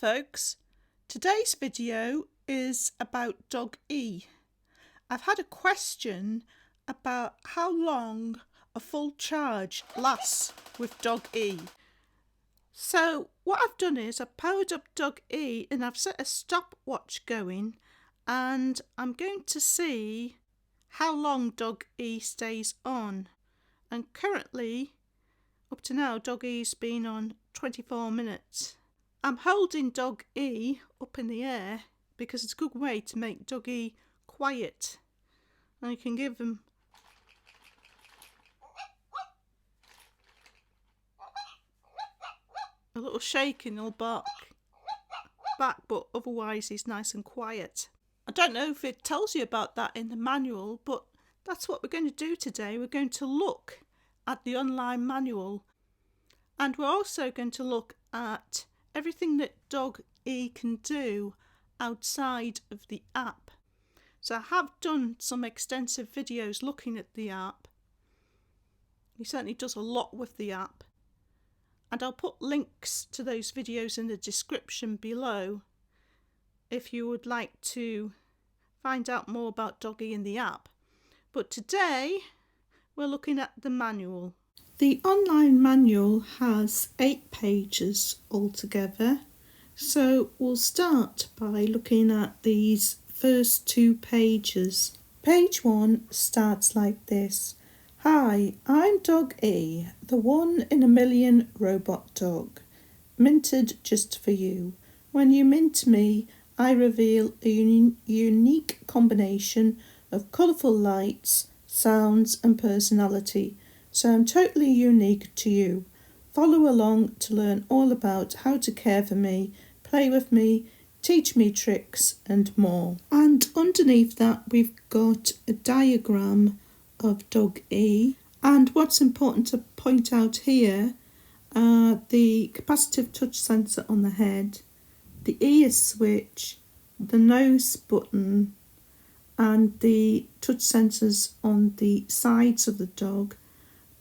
folks, today's video is about dog E. I've had a question about how long a full charge lasts with dog E. So what I've done is I've powered up dog E and I've set a stopwatch going, and I'm going to see how long dog E stays on. And currently, up to now, dog E's been on 24 minutes. I'm holding dog E up in the air because it's a good way to make dog E quiet. And you can give him a little shake and he'll bark back, but otherwise he's nice and quiet. I don't know if it tells you about that in the manual, but that's what we're going to do today. We're going to look at the online manual, and we're also going to look at everything that dog E can do outside of the app. So I have done some extensive videos looking at the app. He certainly does a lot with the app, and I'll put links to those videos in the description below if you would like to find out more about dog E in the app. But today we're looking at the manual. The online manual has 8 pages altogether, so we'll start by looking at these first 2 pages. Page 1 starts like this. Hi, I'm dog E, the 1 in a million robot dog, minted just for you. When you mint me, I reveal a unique combination of colourful lights, sounds and personality. So I'm totally unique to you. Follow along to learn all about how to care for me, play with me, teach me tricks and more. And underneath that we've got a diagram of dog E. And what's important to point out here are the capacitive touch sensor on the head, the ear switch, the nose button and the touch sensors on the sides of the dog,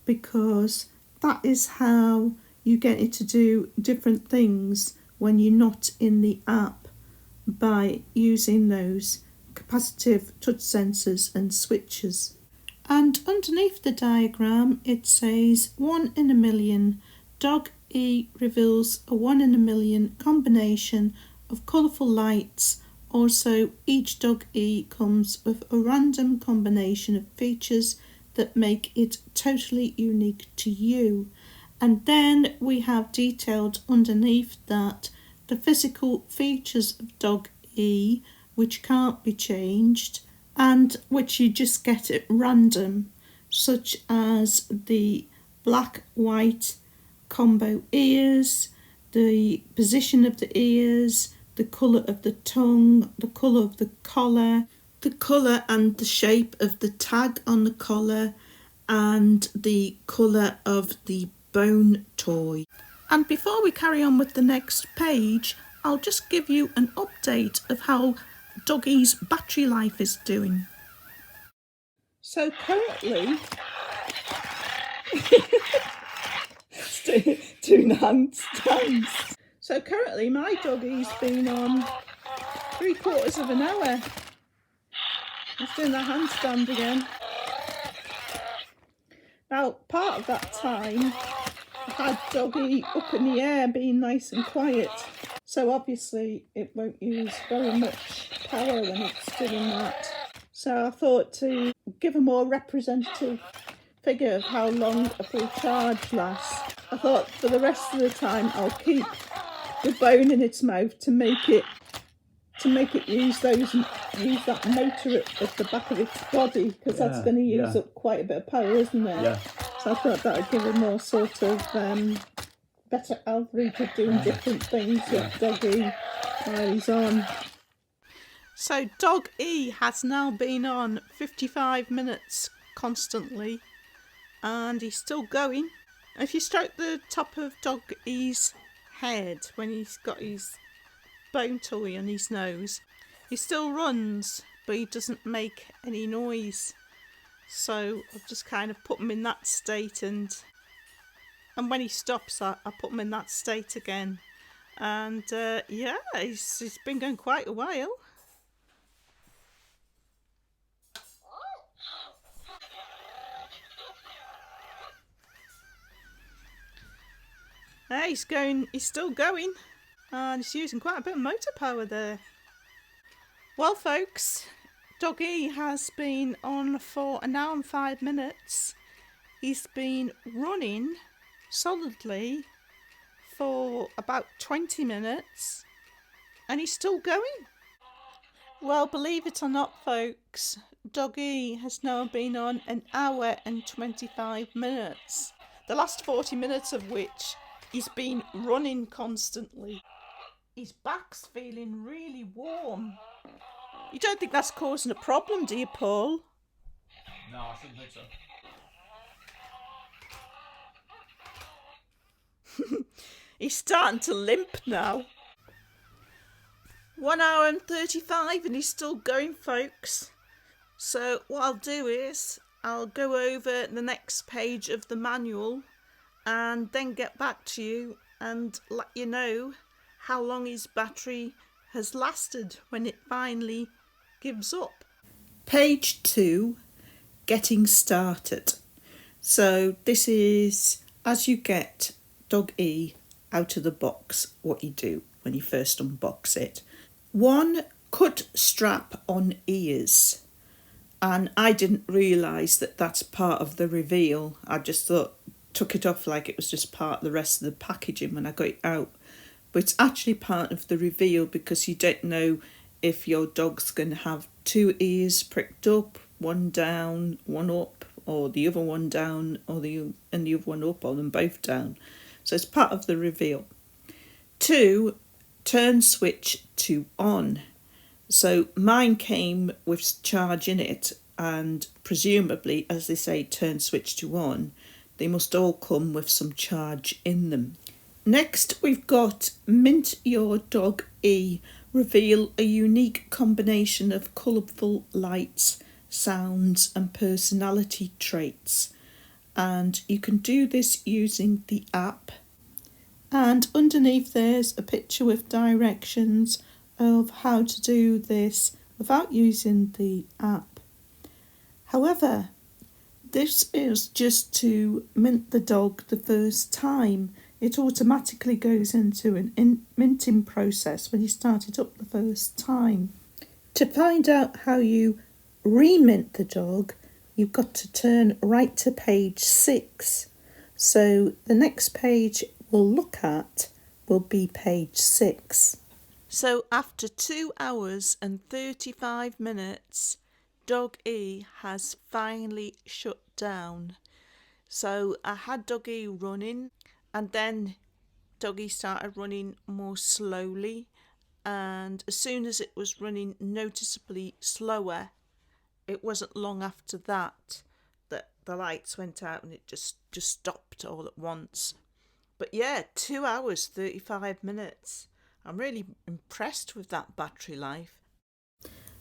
because that is how you get it to do different things when you're not in the app, by using those capacitive touch sensors and switches. And underneath the diagram it says 1 in a million. Dog E reveals a 1 in a million combination of colourful lights. Also, each dog E comes with a random combination of features that make it totally unique to you. And then we have detailed underneath that the physical features of dog E, which can't be changed and which you just get at random, such as the black-white combo ears, the position of the ears, the colour of the tongue, the colour of the collar, the colour and the shape of the tag on the collar, and the colour of the bone toy. And before we carry on with the next page, I'll just give you an update of how Doggy's battery life is doing. So currently, doing handstands. So currently my doggy's been on 3/4 of an hour. He's doing the handstand again. Now, part of that time, I had doggy up in the air being nice and quiet. So obviously it won't use very much power when it's doing that. So I thought to give a more representative figure of how long a full charge lasts, I thought for the rest of the time I'll keep the bone in its mouth to make it use that motor at the back of its body, because that's going to use up quite a bit of power, isn't it? Yeah. So I thought that would give it more sort of better average of doing different things with doggy while he's on. So dog E has now been on 55 minutes constantly, and he's still going. If you stroke the top of dog E's head when he's got his bone toy on his nose, he still runs, but he doesn't make any noise. So I've just kind of put him in that state, and when he stops I put him in that state again. And yeah, he's been going quite a while. He's still going, and he's using quite a bit of motor power there. Well, folks, Doggy has been on for an hour and 5 minutes. He's been running solidly for about 20 minutes, and he's still going. Well, believe it or not, folks, Doggy has now been on an hour and 25 minutes. The last 40 minutes of which he's been running constantly. His back's feeling really warm. You don't think that's causing a problem, do you, Paul? No, I shouldn't think so. He's starting to limp now. 1 hour and 35 and he's still going, folks. So what I'll do is I'll go over the next page of the manual and then get back to you and let you know how long his battery has lasted when it finally gives up. Page 2, getting started. So this is as you get Dog E out of the box, what you do when you first unbox it. 1, cut strap on ears. And I didn't realise that that's part of the reveal. I just took it off like it was just part of the rest of the packaging when I got it out. But it's actually part of the reveal because you don't know if your dog's going to have 2 ears pricked up, one down, one up, or the other one down, or the other one up, or them both down. So it's part of the reveal. 2, turn switch to on. So mine came with charge in it, and presumably, as they say, turn switch to on, they must all come with some charge in them. Next, we've got Mint Your Dog E. Reveal a unique combination of colourful lights, sounds and personality traits. And you can do this using the app. And underneath there's a picture with directions of how to do this without using the app. However, this is just to mint the dog the first time. It automatically goes into an minting process when you start it up the first time. To find out how you remint the dog, you've got to turn right to page 6. So the next page we'll look at will be page 6. So after 2 hours and 35 minutes, Dog E has finally shut down. So I had Dog E running, and then Doggy started running more slowly, and as soon as it was running noticeably slower, it wasn't long after that the lights went out and it just stopped all at once. But yeah, 2 hours 35 minutes. I'm really impressed with that battery life.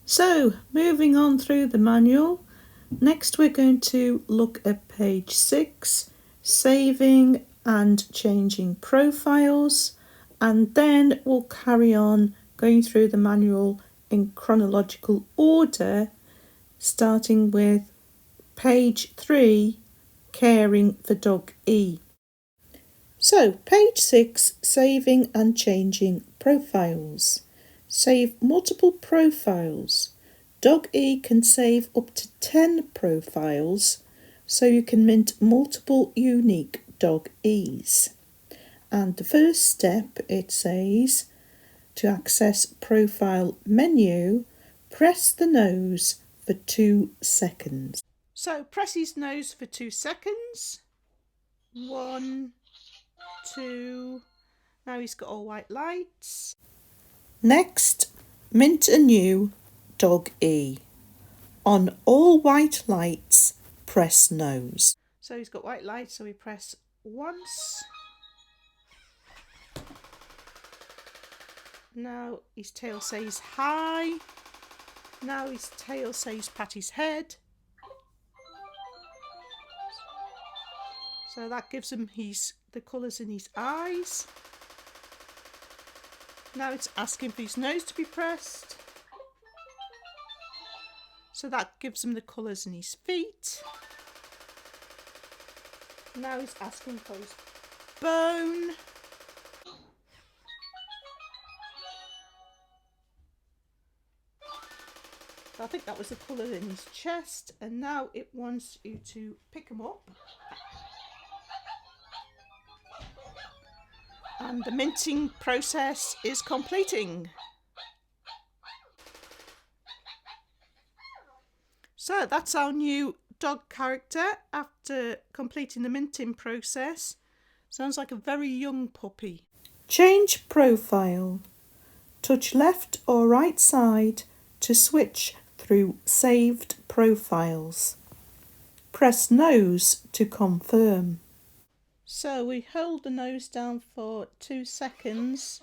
So moving on through the manual, next we're going to look at page 6, saving and changing profiles, and then we'll carry on going through the manual in chronological order, starting with page 3, caring for Dog E. So page 6, saving and changing profiles. Save multiple profiles. Dog E can save up to 10 profiles, so you can mint multiple unique Dog E's. And the first step, it says, to access profile menu, press the nose for 2 seconds. So press his nose for 2 seconds. 1, 2. Now he's got all white lights. Next, mint a new Dog E. On all white lights, press nose. So he's got white lights, so we press once. Now his tail says hi. Now his tail says pat his head. So that gives him the colours in his eyes. Now it's asking for his nose to be pressed. So that gives him the colours in his feet. Now he's asking for his bone. I think that was the colour in his chest, and now it wants you to pick him up. And the minting process is completing. So that's our new dog character after completing the minting process. Sounds like a very young puppy. Change profile. Touch left or right side to switch through saved profiles. Press nose to confirm. So we hold the nose down for 2 seconds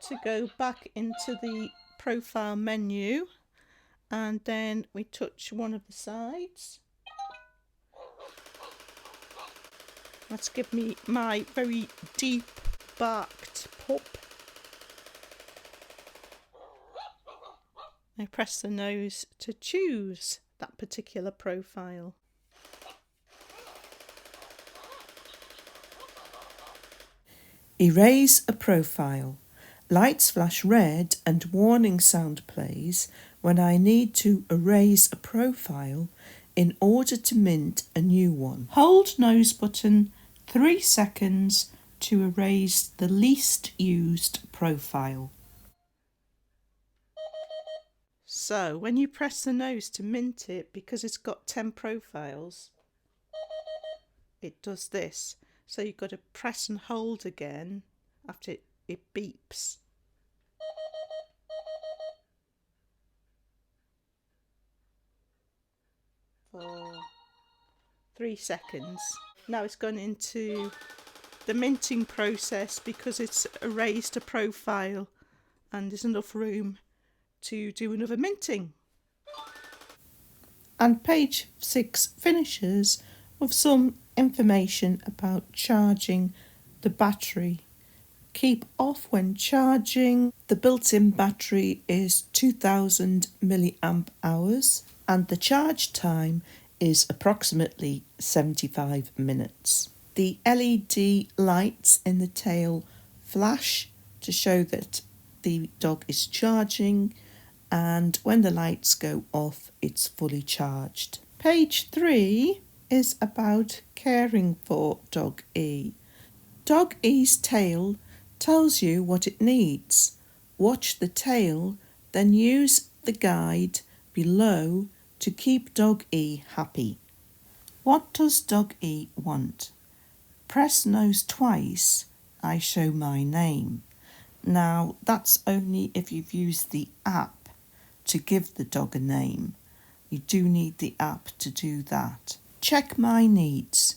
to go back into the profile menu, and then we touch one of the sides. Let's give me my very deep barked pup. I press the nose to choose that particular profile. Erase a profile. Lights flash red and warning sound plays when I need to erase a profile in order to mint a new one. Hold nose button 3 seconds to erase the least used profile. So when you press the nose to mint it, because it's got 10 profiles, it does this. So you've got to press and hold again after it beeps. For 3 seconds. Now it's gone into the minting process because it's erased a profile and there's enough room to do another minting. And page 6 finishes with some information about charging the battery. Keep off when charging. The built-in battery is 2000 milliamp hours and the charge time is approximately 75 minutes. The LED lights in the tail flash to show that the dog is charging, and when the lights go off, it's fully charged. Page 3 is about caring for Dog E. Dog E's tail tells you what it needs. Watch the tail, then use the guide below to keep Dog E happy. What does Dog E want? Press nose twice, I show my name. Now that's only if you've used the app to give the dog a name. You do need the app to do that. Check my needs.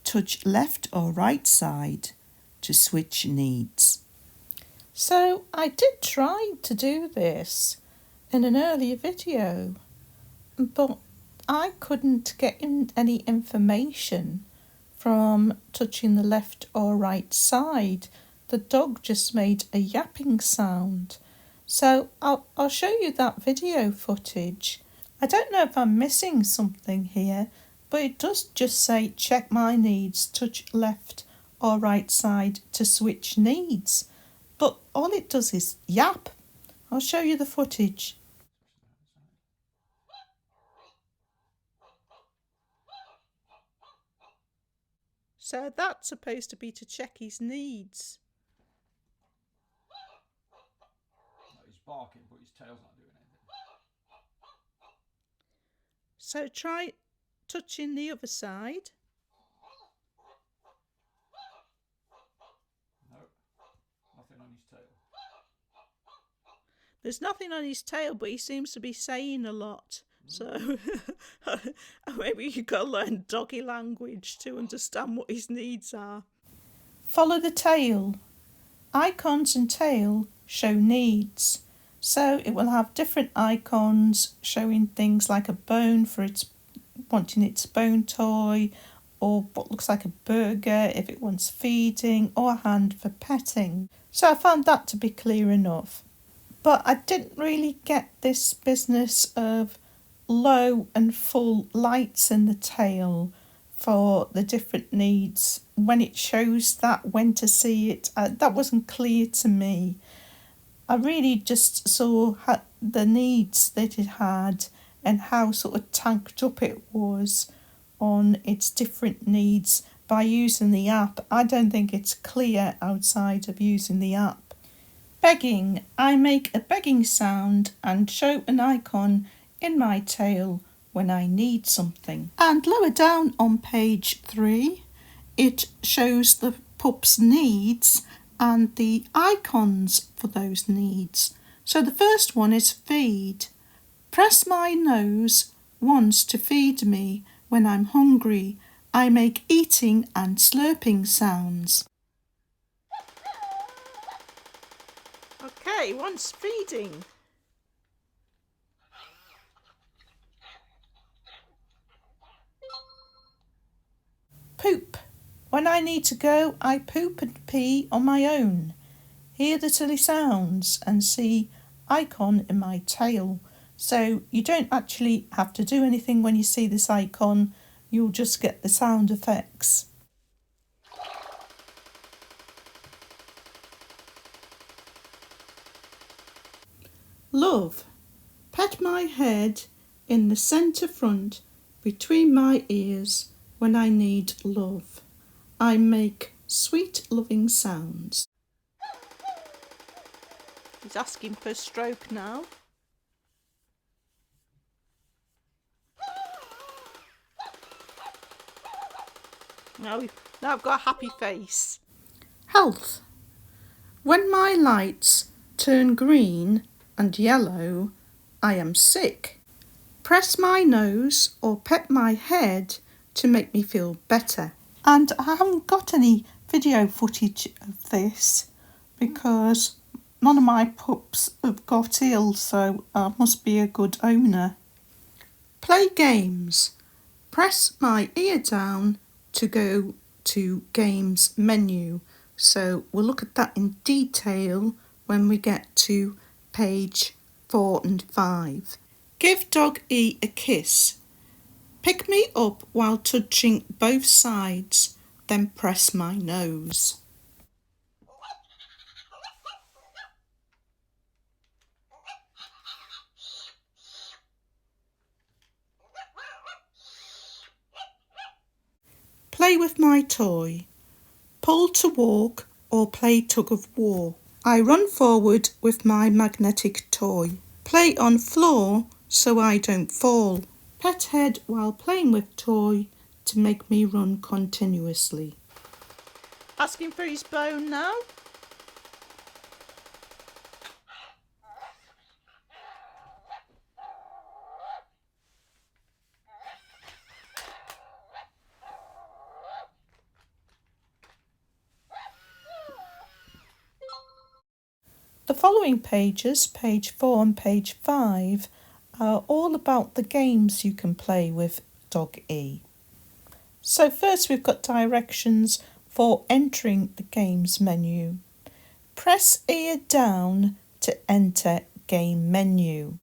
Touch left or right side to switch needs. So I did try to do this in an earlier video, but I couldn't get any information from touching the left or right side. The dog just made a yapping sound. So I'll show you that video footage. I don't know if I'm missing something here, but it does just say check my needs, touch left or right side to switch needs. But all it does is yap. I'll show you the footage. So that's supposed to be to check his needs. No, he's barking, but his tail's not doing anything. So try touching the other side. No, nothing on his tail. There's nothing on his tail, but he seems to be saying a lot. So maybe you've got to learn doggy language to understand what his needs are. Follow the tail. Icons and tail show needs. So it will have different icons showing things like a bone for its wanting its bone toy, or what looks like a burger if it wants feeding, or a hand for petting. So I found that to be clear enough. But I didn't really get this business of low and full lights in the tail for the different needs. When it shows that, when to see it, that wasn't clear to me. I really just saw the needs that it had and how sort of tanked up it was on its different needs by using the app. I don't think it's clear outside of using the app. Begging. I make a begging sound and show an icon in my tail when I need something. And lower down on page 3, it shows the pup's needs and the icons for those needs. So the first one is feed. Press my nose once to feed me when I'm hungry. I make eating and slurping sounds. Okay, one's feeding. Poop. When I need to go, I poop and pee on my own. Hear the silly sounds and see icon in my tail. So you don't actually have to do anything when you see this icon, you'll just get the sound effects. Love. Pat my head in the centre front between my ears when I need love. I make sweet loving sounds. He's asking for a stroke now. Now I've got a happy face. Health. When my lights turn green and yellow, I am sick. Press my nose or pet my head to make me feel better. And I haven't got any video footage of this because none of my pups have got ill, so I must be a good owner. Play games. Press my ear down to go to games menu. So we'll look at that in detail when we get to page 4 and 5. Give dog E a kiss. Pick me up while touching both sides, then press my nose. Play with my toy. Pull to walk or play tug of war. I run forward with my magnetic toy. Play on floor so I don't fall. Pet head while playing with toy to make me run continuously. Asking for his bone now. The following pages, page 4 and page 5, are all about the games you can play with Dog E. So first we've got directions for entering the games menu. Press ear down to enter game menu.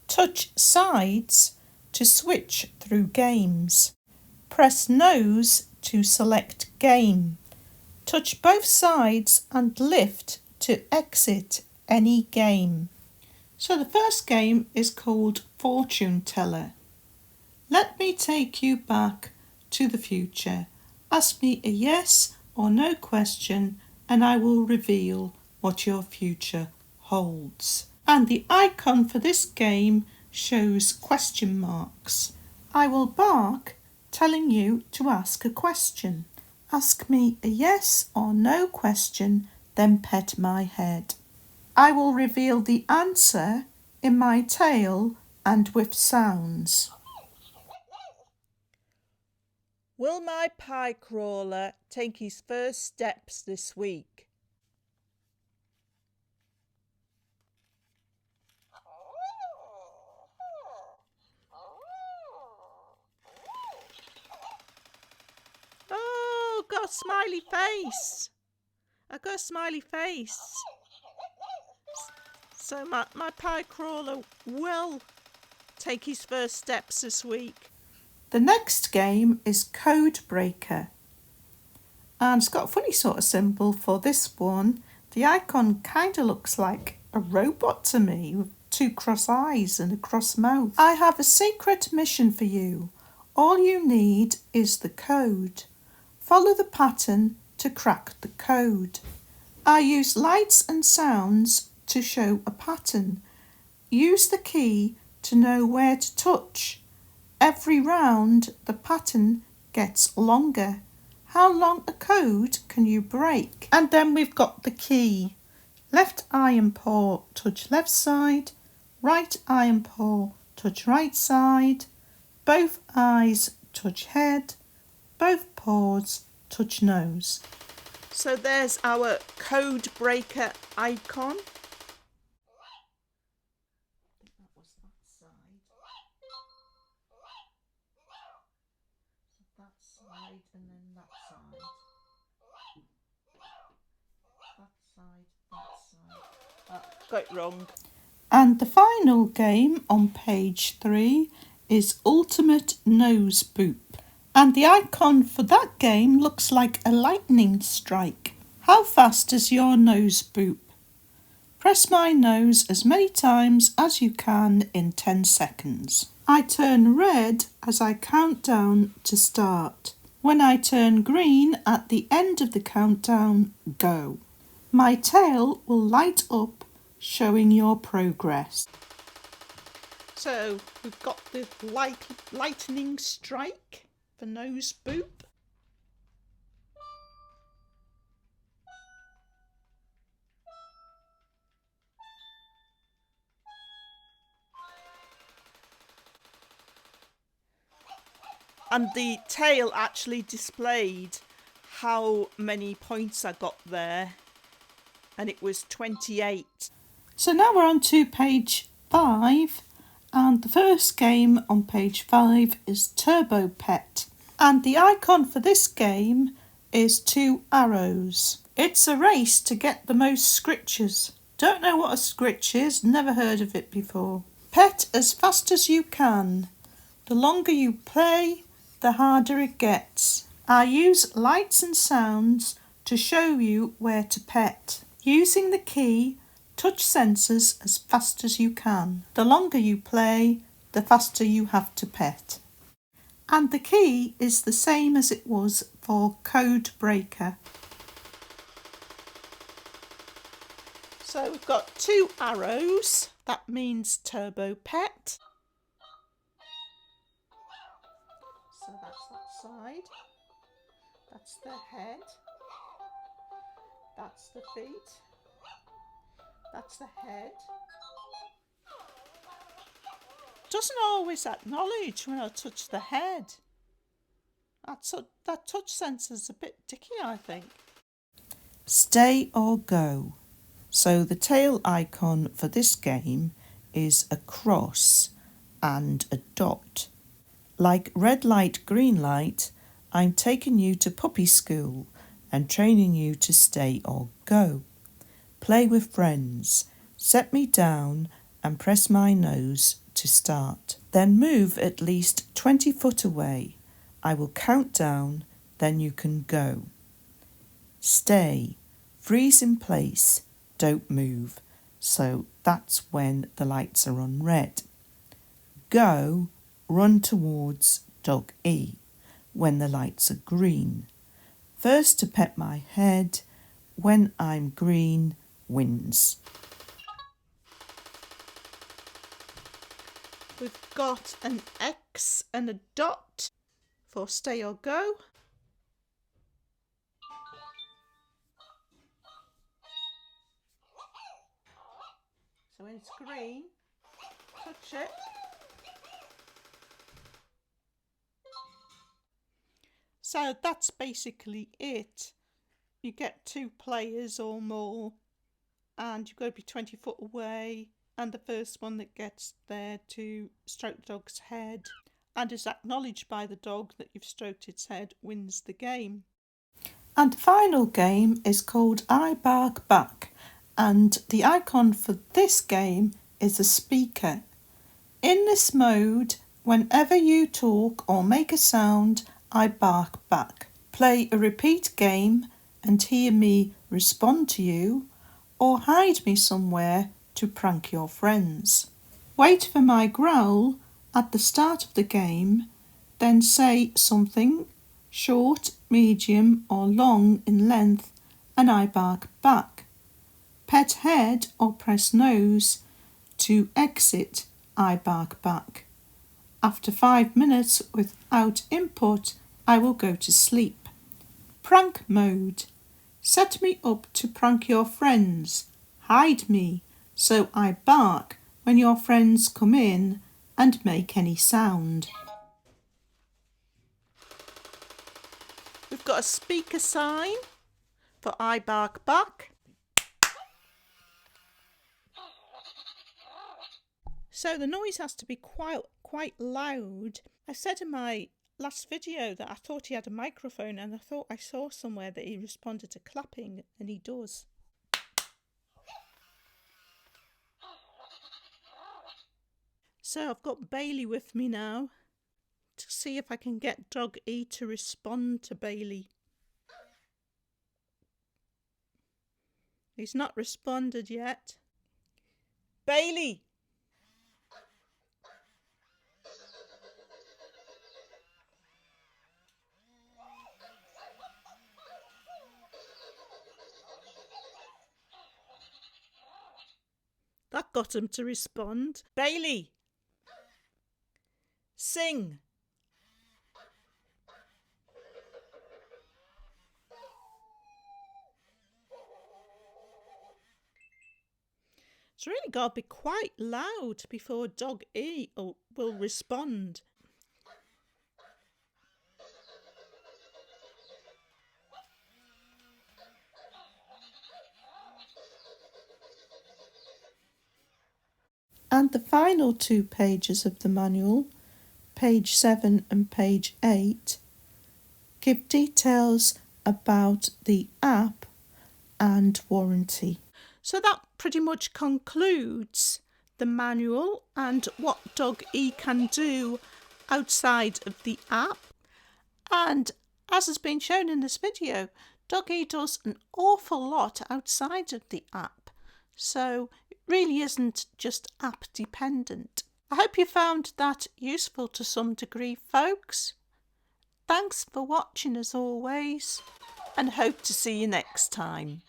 Touch sides to switch through games. Press nose to select game. Touch both sides and lift to exit any game. So the first game is called Fortune Teller. Let me take you back to the future. Ask me a yes or no question and I will reveal what your future holds. And the icon for this game shows question marks. I will bark, telling you to ask a question. Ask me a yes or no question, then pet my head. I will reveal the answer in my tail and with sounds. Will my pie crawler take his first steps this week? got a smiley face. I got a smiley face. So my pie crawler will take his first steps this week. The next game is Code Breaker. And it's got a funny sort of symbol for this one. The icon kind of looks like a robot to me with two cross eyes and a cross mouth. I have a secret mission for you. All you need is the code. Follow the pattern to crack the code. I use lights and sounds to show a pattern. Use the key to know where to touch. Every round the pattern gets longer. How long a code can you break? And then we've got the key. Left iron paw, touch left side. Right iron paw, touch right side. Both eyes touch head. Both paws touch nose. So there's our code breaker icon. That was that side. So that side and then that side. That side, that side. Got it wrong. And the final game on page 3 is Ultimate Nose Boop. And the icon for that game looks like a lightning strike. How fast does your nose boop? Press my nose as many times as you can in 10 seconds. I turn red as I count down to start. When I turn green at the end of the countdown, go. My tail will light up, showing your progress. So we've got the lightning strike for nose boop. And the tail actually displayed how many points I got there, and it was 28. So now we're on to page 5, and the first game on page 5 is Turbo Pet. And the icon for this game is 2 arrows. It's a race to get the most scritches. Don't know what a scritch is, never heard of it before. Pet as fast as you can. The longer you play, the harder it gets. I use lights and sounds to show you where to pet. Using the key, touch sensors as fast as you can. The longer you play, the faster you have to pet. And the key is the same as it was for Code Breaker. So we've got 2 arrows. That means Turbo Pet. So that's that side. That's the head. That's the feet. That's the head. Doesn't always acknowledge when I touch the head. That touch sensor's a bit dicky, I think. Stay or go. So the tail icon for this game is a cross and a dot. Like red light, green light, I'm taking you to puppy school and training you to stay or go. Play with friends, set me down and press my nose to start. Then move at least 20 foot away. I will count down, then you can go. Stay, freeze in place, don't move. So that's when the lights are on red. Go, run towards dog E when the lights are green. First to pet my head, when I'm green, wins. We've got an X and a dot for stay or go. So when it's green, touch it. So that's basically it. You get 2 players or more, and you've got to be 20 foot away, and the first one that gets there to stroke the dog's head and is acknowledged by the dog that you've stroked its head wins the game. And the final game is called I Bark Back, and the icon for this game is a speaker. In this mode, whenever you talk or make a sound, I bark back. Play a repeat game and hear me respond to you, or hide me somewhere to prank your friends. Wait for my growl at the start of the game, then say something short, medium or long in length and I bark back. Pet head or press nose to exit I bark back. After 5 minutes without input, I will go to sleep. Prank mode. Set me up to prank your friends. Hide me so I bark when your friends come in and make any sound. We've got a speaker sign for I bark back. So the noise has to be quite loud. I said in my last video that I thought he had a microphone, and I thought I saw somewhere that he responded to clapping, and he does. So I've got Bailey with me now to see if I can get Dog E to respond to Bailey. He's not responded yet. Bailey! That got him to respond. Bailey! Sing! It's really got to be quite loud before Dog E will respond. And the final 2 pages of the manual, page 7 and page 8, give details about the app and warranty. So that pretty much concludes the manual and what Dog E can do outside of the app. And as has been shown in this video, Dog E does an awful lot outside of the app. So it really isn't just app dependent. I hope you found that useful to some degree, folks. Thanks for watching as always, and hope to see you next time.